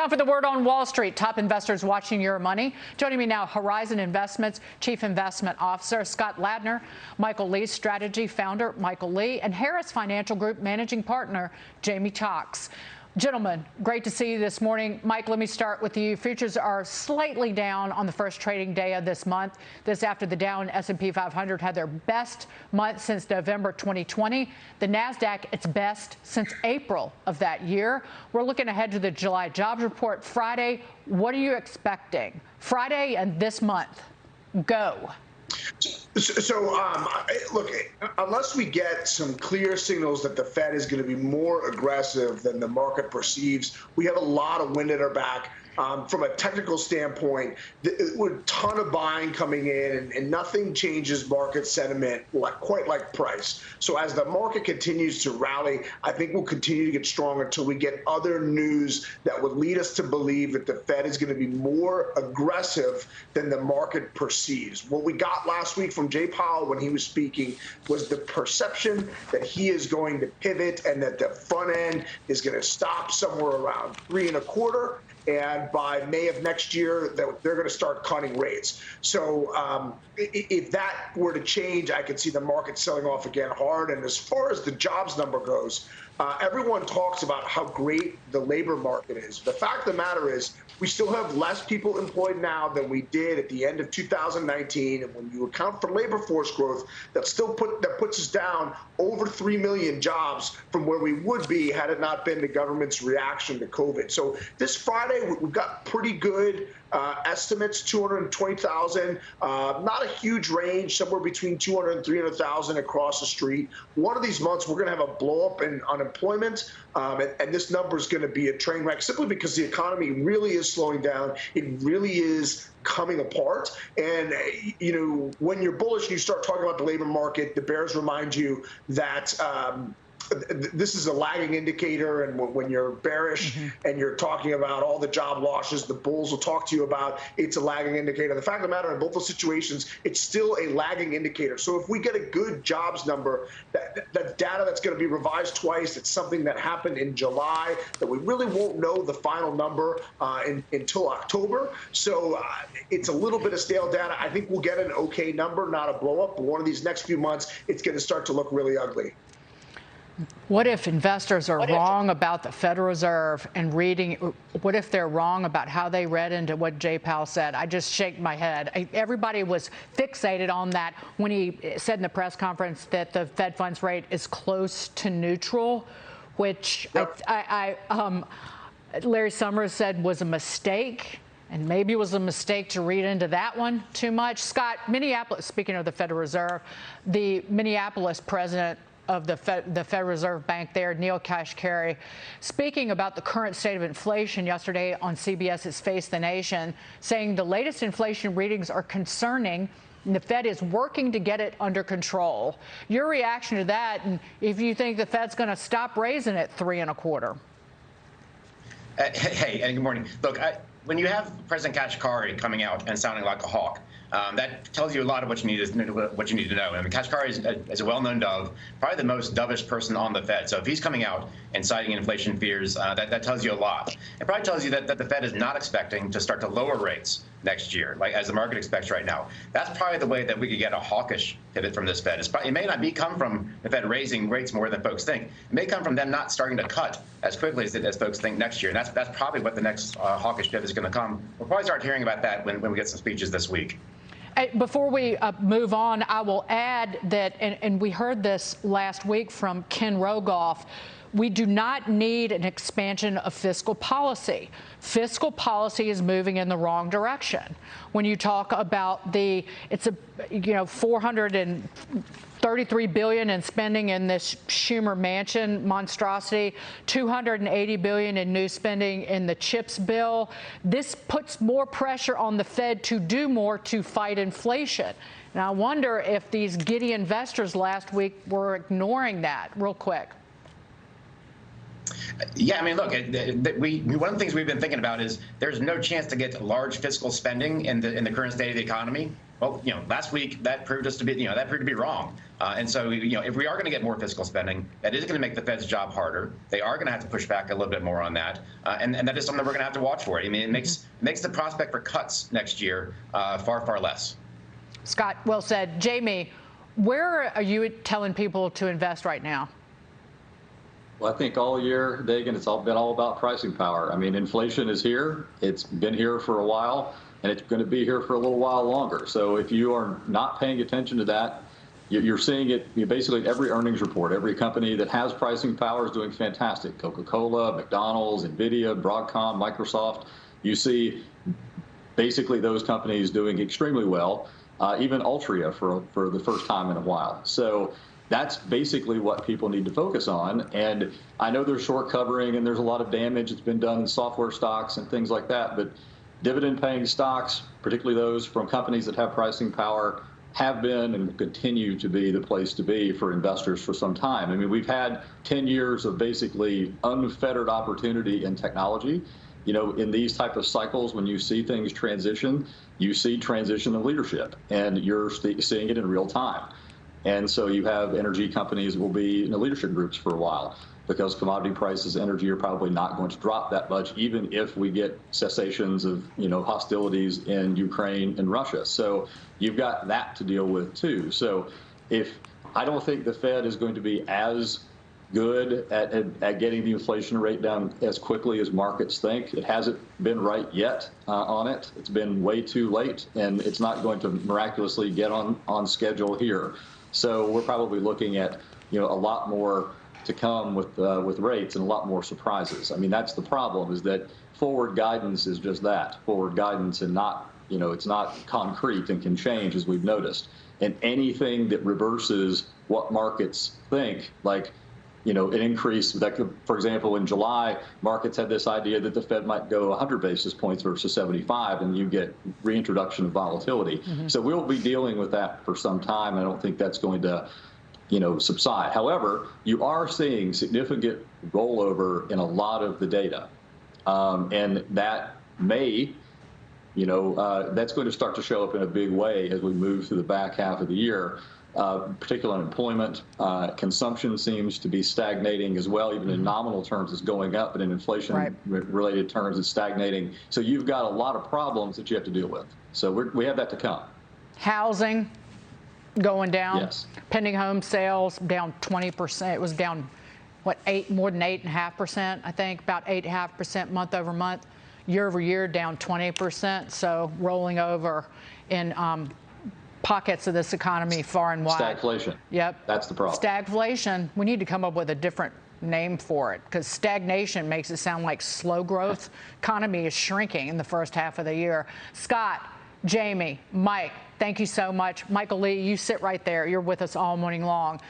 Time for the word on Wall Street. Top investors watching your money. Joining me now, Horizon Investments Chief Investment Officer Scott Ladner, Michael Lee's strategy founder Michael Lee, and Harris Financial Group managing partner Jamie Cox. Gentlemen, great to see you this morning. Mike, let me start with you. Futures are slightly down on the first trading day of this month. This after the Dow and S&P 500 had their best month since November 2020. The NASDAQ, its best since April of that year. We're looking ahead to the July jobs report Friday. What are you expecting? Friday and this month. Go. Look, unless we get some clear signals that the Fed is going to be more aggressive than the market perceives, we have a lot of wind at our back. From a technical standpoint, with a ton of buying coming in, and nothing changes market sentiment quite like price. So as the market continues to rally, I think we'll continue to get stronger until we get other news that would lead us to believe that the Fed is going to be more aggressive than the market perceives. What we got last week from Jay Powell when he was speaking was the perception that he is going to pivot and that the front end is going to stop somewhere around 3.25. And by May of next year, they're going to start cutting rates. So if that were to change, I could see the market selling off again hard. And as far as the jobs number goes, everyone talks about how great the labor market is. The fact of the matter is we still have less people employed now than we did at the end of 2019. And when you account for labor force growth, that puts us down over 3 million jobs from where we would be had it not been the government's reaction to COVID. So this Friday, we've got pretty good estimates, 220,000, not a huge range, somewhere between 200 and 300,000 across the street. One of these months, we're going to have a blow up in unemployment, and this number is going to be a train wreck simply because the economy really is slowing down. It really is coming apart. And, you know, when you're bullish and you start talking about the labor market, the bears remind you that this is a lagging indicator, and when you're bearish and you're talking about all the job losses, the bulls will talk to you about it's a lagging indicator. The fact of the matter, in both those situations, it's still a lagging indicator. So if we get a good jobs number, that data that's going to be revised twice, it's something that happened in July that we really won't know the final number until October. So it's a little bit of stale data. I think we'll get an okay number, not a blow up, but one of these next few months, it's going to start to look really ugly. What if investors are wrong about the Federal Reserve and what if they're wrong about how they read into what Jay Powell said? I just shake my head. Everybody was fixated on that when he said in the press conference that the Fed funds rate is close to neutral, which Larry Summers said was a mistake. And maybe it was a mistake to read into that one too much. Scott, Minneapolis, speaking of the Federal Reserve, the Minneapolis president of the Federal Reserve Bank there, Neil Kashkari, speaking about the current state of inflation yesterday on CBS's Face the Nation, saying the latest inflation readings are concerning and the Fed is working to get it under control. Your reaction to that, and if you think the Fed's going to stop raising it 3.25? Hey, and good morning. Look, when you have President Kashkari coming out and sounding like a hawk, that tells you a lot of what you need to know. I mean, Kashkari is a well-known dove, probably the most dovish person on the Fed. So if he's coming out and citing inflation fears, that tells you a lot. It probably tells you that the Fed is not expecting to start to lower rates next year, like as the market expects right now. That's probably the way that we could get a hawkish pivot from this Fed. It may not come from the Fed raising rates more than folks think. It may come from them not starting to cut as quickly as folks think next year. And that's probably what the next hawkish pivot is going to come. We'll probably start hearing about that when we get some speeches this week. Before we move on, I will add that, and we heard this last week from Ken Rogoff, we do not need an expansion of fiscal policy. Fiscal policy is moving in the wrong direction. When you talk about it's a $433 billion in spending in this Schumer Manchin monstrosity, $280 billion in new spending in the CHIPS bill. This puts more pressure on the Fed to do more to fight inflation. And I wonder if these giddy investors last week were ignoring that. Real quick. Yeah, I mean, look, one of the things we've been thinking about is there's no chance to get large fiscal spending in the current state of the economy. Well, last week that proved us to be, that proved to be wrong. And so, if we are going to get more fiscal spending, that is going to make the Fed's job harder. They are going to have to push back a little bit more on that, and that is something we're going to have to watch for. I mean, it makes the prospect for cuts next year far less. Scott, well said. Jamie, where are you telling people to invest right now? Well, I think all year, Dagan, it's been all about pricing power. I mean, inflation is here. It's been here for a while, and it's going to be here for a little while longer. So if you are not paying attention to that, you're seeing it basically every earnings report. Every company that has pricing power is doing fantastic. Coca-Cola, McDonald's, NVIDIA, Broadcom, Microsoft. You see basically those companies doing extremely well, even Altria for the first time in a while. So that's basically what people need to focus on. And I know there's short covering and there's a lot of damage that's been done in software stocks and things like that. But dividend paying stocks, particularly those from companies that have pricing power, have been and will continue to be the place to be for investors for some time. I mean, we've had 10 years of basically unfettered opportunity in technology. In these type of cycles, when you see things transition, you see transition of leadership, and you're seeing it in real time. And so you have energy companies will be in leadership groups for a while because commodity prices, energy are probably not going to drop that much, even if we get cessations of hostilities in Ukraine and Russia. So you've got that to deal with too. So I don't think the Fed is going to be as good at getting the inflation rate down as quickly as markets think. It hasn't been right yet on it. It's been way too late, and it's not going to miraculously get on schedule here. So we're probably looking at a lot more to come with rates and a lot more surprises. I mean, that's the problem, is that forward guidance is just that, forward guidance, and not it's not concrete and can change, as we've noticed. And anything that reverses what markets think, like an increase that could, for example, in July, markets had this idea that the Fed might go 100 basis points versus 75, and you get reintroduction of volatility. Mm-hmm. So we'll be dealing with that for some time. I don't think that's going to, subside. However, you are seeing significant rollover in a lot of the data, and that may, that's going to start to show up in a big way as we move through the back half of the year. Particular unemployment, consumption seems to be stagnating as well. Even in nominal terms, it's going up, but in inflation-related terms, it's stagnating. So you've got a lot of problems that you have to deal with. So we have that to come. Housing going down. Yes. Pending home sales down 20%. It was down, more than 8.5%, I think, about 8.5% month over month. Year over year, down 20%. So rolling over in pockets of this economy far and wide. Stagflation. Yep. That's the problem. Stagflation. We need to come up with a different name for it, because stagnation makes it sound like slow growth. Economy is shrinking in the first half of the year. Scott, Jamie, Mike, thank you so much. Michael Lee, you sit right there. You're with us all morning long.